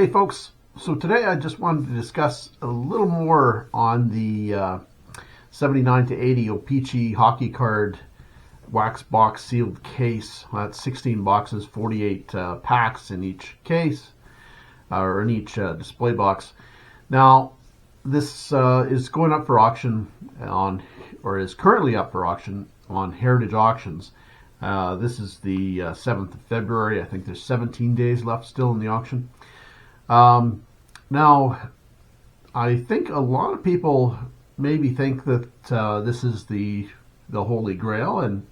Hey folks, so today I just wanted to discuss a little more on the 79 to 80 O-Pee-Chee hockey card wax box sealed case. That's 16 boxes, 48 packs in each case, or in each display box. Now, this is going up for auction on, or is currently up for auction on Heritage Auctions. This is the 7th of February. I think there's 17 days left still in the auction. Now, I think a lot of people maybe think that this is the Holy Grail, and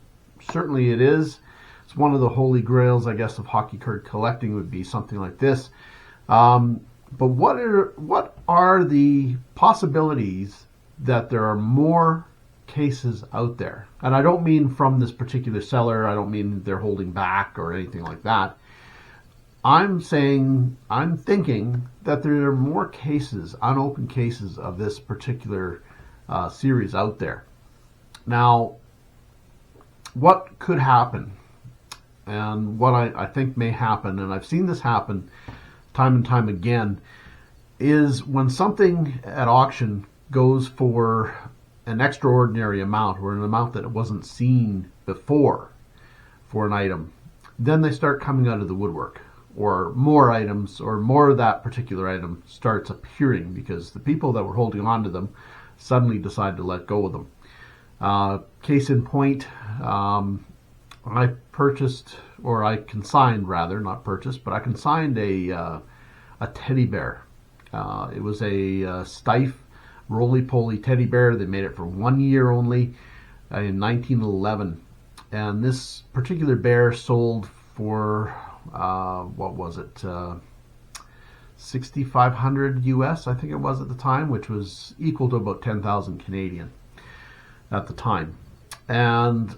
certainly it is. It's one of the Holy Grails, I guess, of hockey card collecting would be something like this. But what are the possibilities that there are more cases out there? And I don't mean from this particular seller. I don't mean they're holding back or anything like that. I'm thinking that there are more cases, unopened cases of this particular series out there. Now, what could happen, and what I think may happen, and I've seen this happen time and time again, is when something at auction goes for an extraordinary amount, or an amount that wasn't seen before for an item, then they start coming out of the woodwork, or more items, or more of that particular item starts appearing because the people that were holding on to them suddenly decide to let go of them. Case in point, I purchased, or I consigned rather, not purchased, but I consigned a teddy bear. It was a Stife roly-poly teddy bear. They made it for 1 year only in 1911. And this particular bear sold for, what was it, $6,500 US, I think it was at the time, which was equal to about 10,000 Canadian at the time. And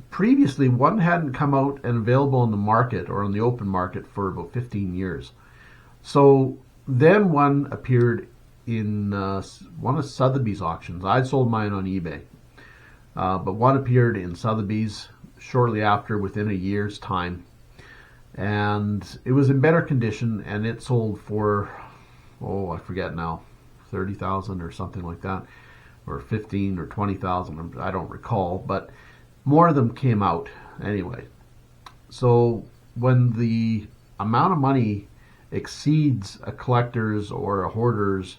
previously, one hadn't come out and available on the market, or on the open market, for about 15 years. So then one appeared in one of Sotheby's auctions. I'd sold mine on eBay. But one appeared in Sotheby's shortly after, within a year's time. And it was in better condition, and it sold for, I forget now, 30,000 or something like that, or 15 or 20,000, I don't recall, but more of them came out anyway. So when the amount of money exceeds a collector's or a hoarder's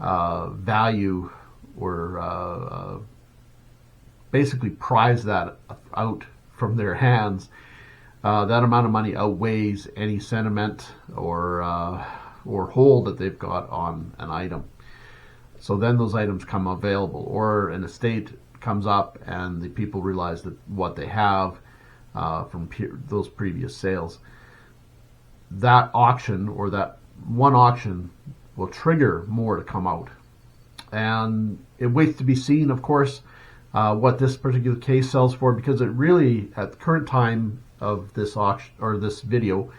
value, or basically prize that out from their hands, that amount of money outweighs any sentiment or hold that they've got on an item. So then those items come available, or an estate comes up and the people realize that what they have from those previous sales. That auction, or that one auction, will trigger more to come out. And it waits to be seen, of course, what this particular case sells for, because it really, at the current time of this auction, or this video,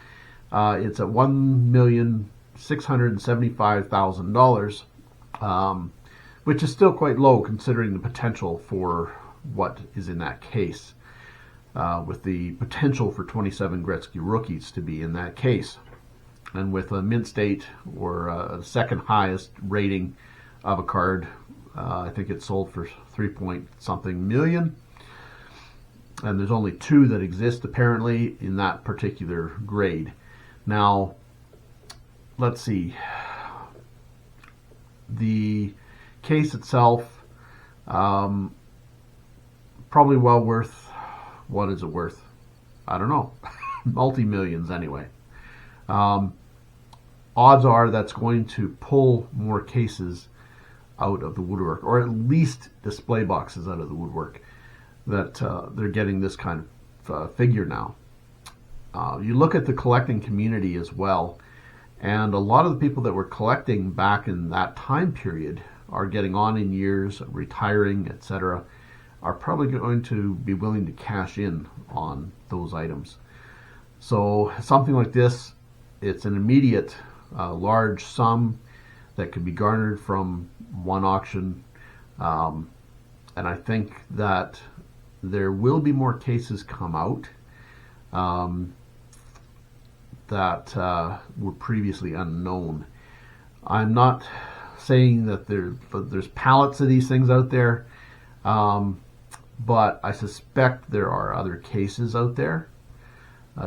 it's at $1,675,000, which is still quite low considering the potential for what is in that case, with the potential for 27 Gretzky rookies to be in that case, and with a mint state, or a second highest rating of a card. I think it sold for 3-point-something million, and there's only 2 that exist apparently in that particular grade. Now, let's see. The case itself, probably well worth, what is it worth? I don't know. Multi-millions anyway. Odds are that's going to pull more cases out of the woodwork, or at least display boxes out of the woodwork, that they're getting this kind of figure now. You look at the collecting community as well, and a lot of the people that were collecting back in that time period are getting on in years, retiring, etc., are probably going to be willing to cash in on those items. So something like this, it's an immediate large sum that could be garnered from one auction, and I think that there will be more cases come out. that were previously unknown. I'm not saying that there's pallets of these things out there, but I suspect there are other cases out there.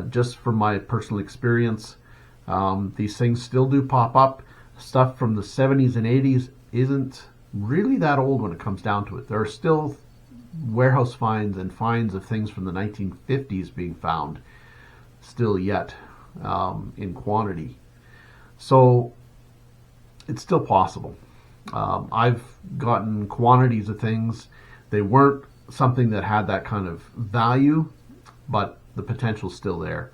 Just from my personal experience, these things still do pop up. Stuff from the 70s and 80s isn't really that old when it comes down to it. There are still warehouse finds and finds of things from the 1950s being found still yet in quantity. So it's still possible. I've gotten quantities of things. They weren't something that had that kind of value, but the potential's still there.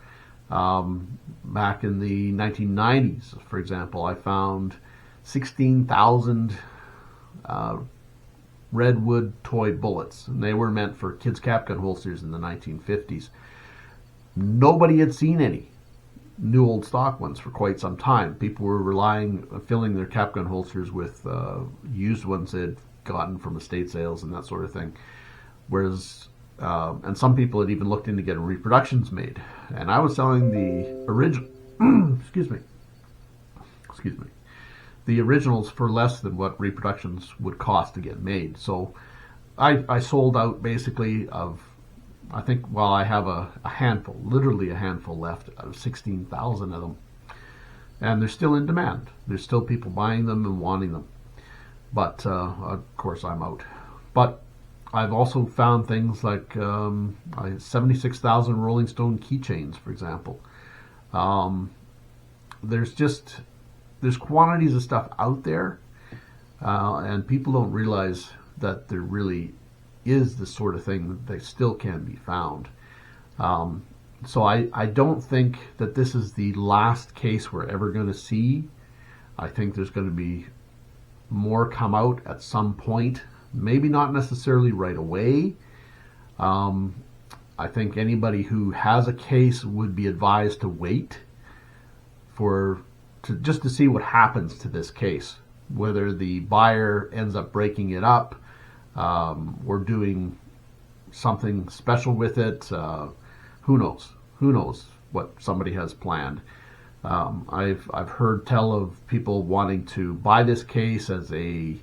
Back in the 1990s, for example, I found 16,000 redwood toy bullets, and they were meant for kids' cap gun holsters in the 1950s. Nobody had seen any new old stock ones for quite some time. People were filling their cap gun holsters with used ones they'd gotten from estate sales and that sort of thing. Whereas, and some people had even looked into getting reproductions made. And I was selling the original, excuse me, the originals for less than what reproductions would cost to get made. So I sold out basically of, I think, well, I have a handful, literally a handful left out of 16,000 of them. And they're still in demand. There's still people buying them and wanting them. But, of course, I'm out. But I've also found things like 76,000 Rolling Stone keychains, for example. There's quantities of stuff out there, and people don't realize that there really is this sort of thing that they still can be found. So I don't think that this is the last case we're ever going to see. I think there's going to be more come out at some point. Maybe not necessarily right away. I think anybody who has a case would be advised to wait just to see what happens to this case. Whether the buyer ends up breaking it up, or doing something special with it. Who knows? Who knows what somebody has planned? I've heard tell of people wanting to buy this case as a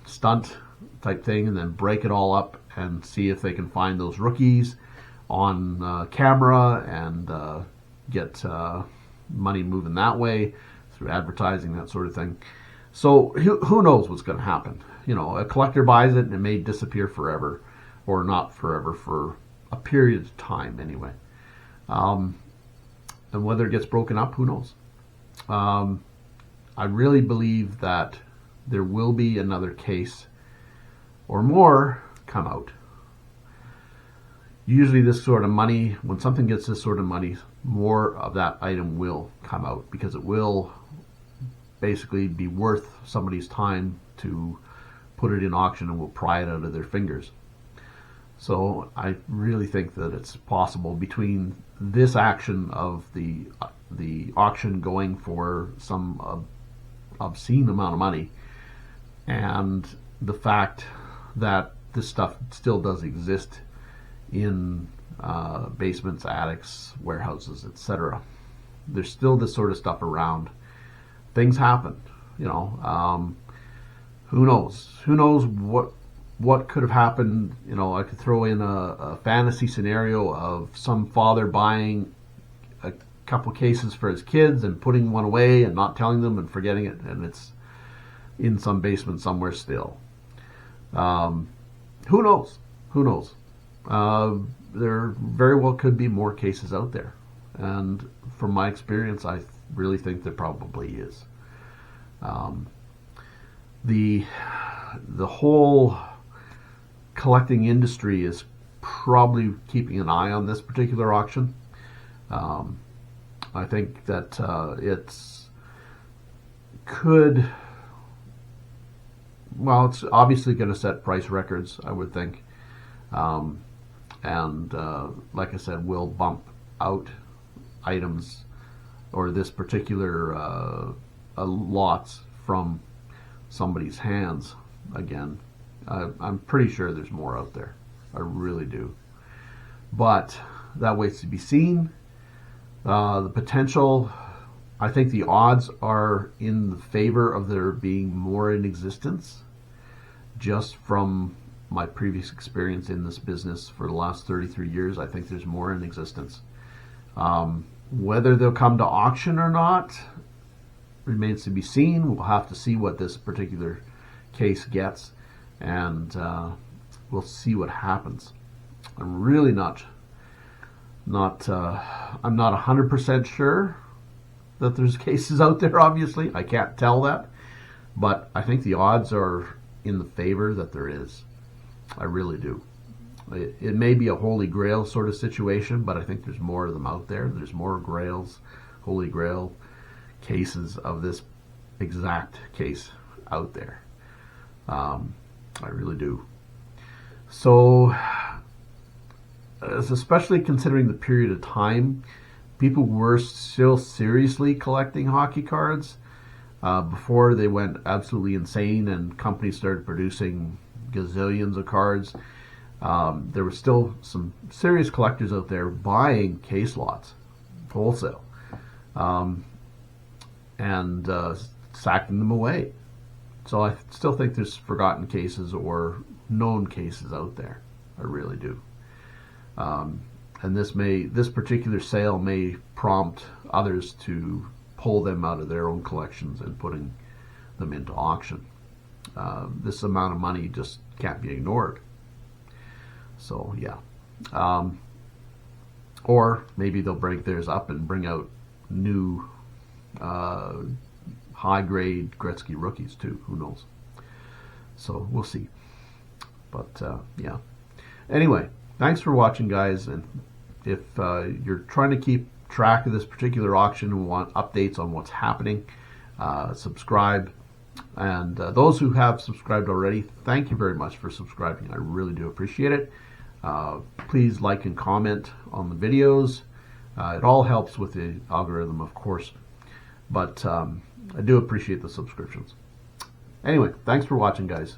stunt type thing and then break it all up and see if they can find those rookies on camera and get money moving that way through advertising, that sort of thing. So who knows what's going to happen? You know, a collector buys it and it may disappear forever, or not forever, for a period of time anyway. And whether it gets broken up, who knows? I really believe that there will be another case or more come out. Usually this sort of money, when something gets this sort of money, more of that item will come out because it will basically be worth somebody's time to put it in auction and will pry it out of their fingers. So I really think that it's possible between this action of the auction going for some obscene amount of money and the fact that this stuff still does exist in basements, attics, warehouses, etc. There's still this sort of stuff around. Things happen, you know. Who knows? Who knows what could have happened? You know, I could throw in a fantasy scenario of some father buying a couple cases for his kids and putting one away and not telling them and forgetting it, and it's in some basement somewhere still. Who knows? Who knows? There very well could be more cases out there, and from my experience, I really think there probably is. The whole collecting industry is probably keeping an eye on this particular auction. I think that it's obviously going to set price records, I would think. And like I said, will bump out items or this particular lots from somebody's hands again. I'm pretty sure there's more out there. I really do. But that waits to be seen. The potential, I think the odds are in the favor of there being more in existence, just from my previous experience in this business for the last 33 years. I think there's more in existence. Whether they'll come to auction or not remains to be seen. We'll have to see what this particular case gets, and we'll see what happens. I'm really not I'm not 100% sure that there's cases out there. Obviously, I can't tell that, but I think the odds are in the favor that there is. I really do. It may be a holy grail sort of situation, but I think there's more of them out there. There's more grails, holy grail cases of this exact case out there. I really do. So, especially considering the period of time, people were still seriously collecting hockey cards before they went absolutely insane and companies started producing gazillions of cards. There were still some serious collectors out there buying case lots wholesale and sacking them away. So I still think there's forgotten cases or known cases out there. I really do. And this particular sale may prompt others to pull them out of their own collections and putting them into auction. This amount of money just can't be ignored. So yeah. Or maybe they'll break theirs up and bring out new high-grade Gretzky rookies too. Who knows? So we'll see. But yeah. Anyway, thanks for watching, guys. And if you're trying to keep track of this particular auction and want updates on what's happening, subscribe. And those who have subscribed already, thank you very much for subscribing. I really do appreciate it. Please like and comment on the videos. It all helps with the algorithm, of course. But I do appreciate the subscriptions. Anyway, thanks for watching, guys.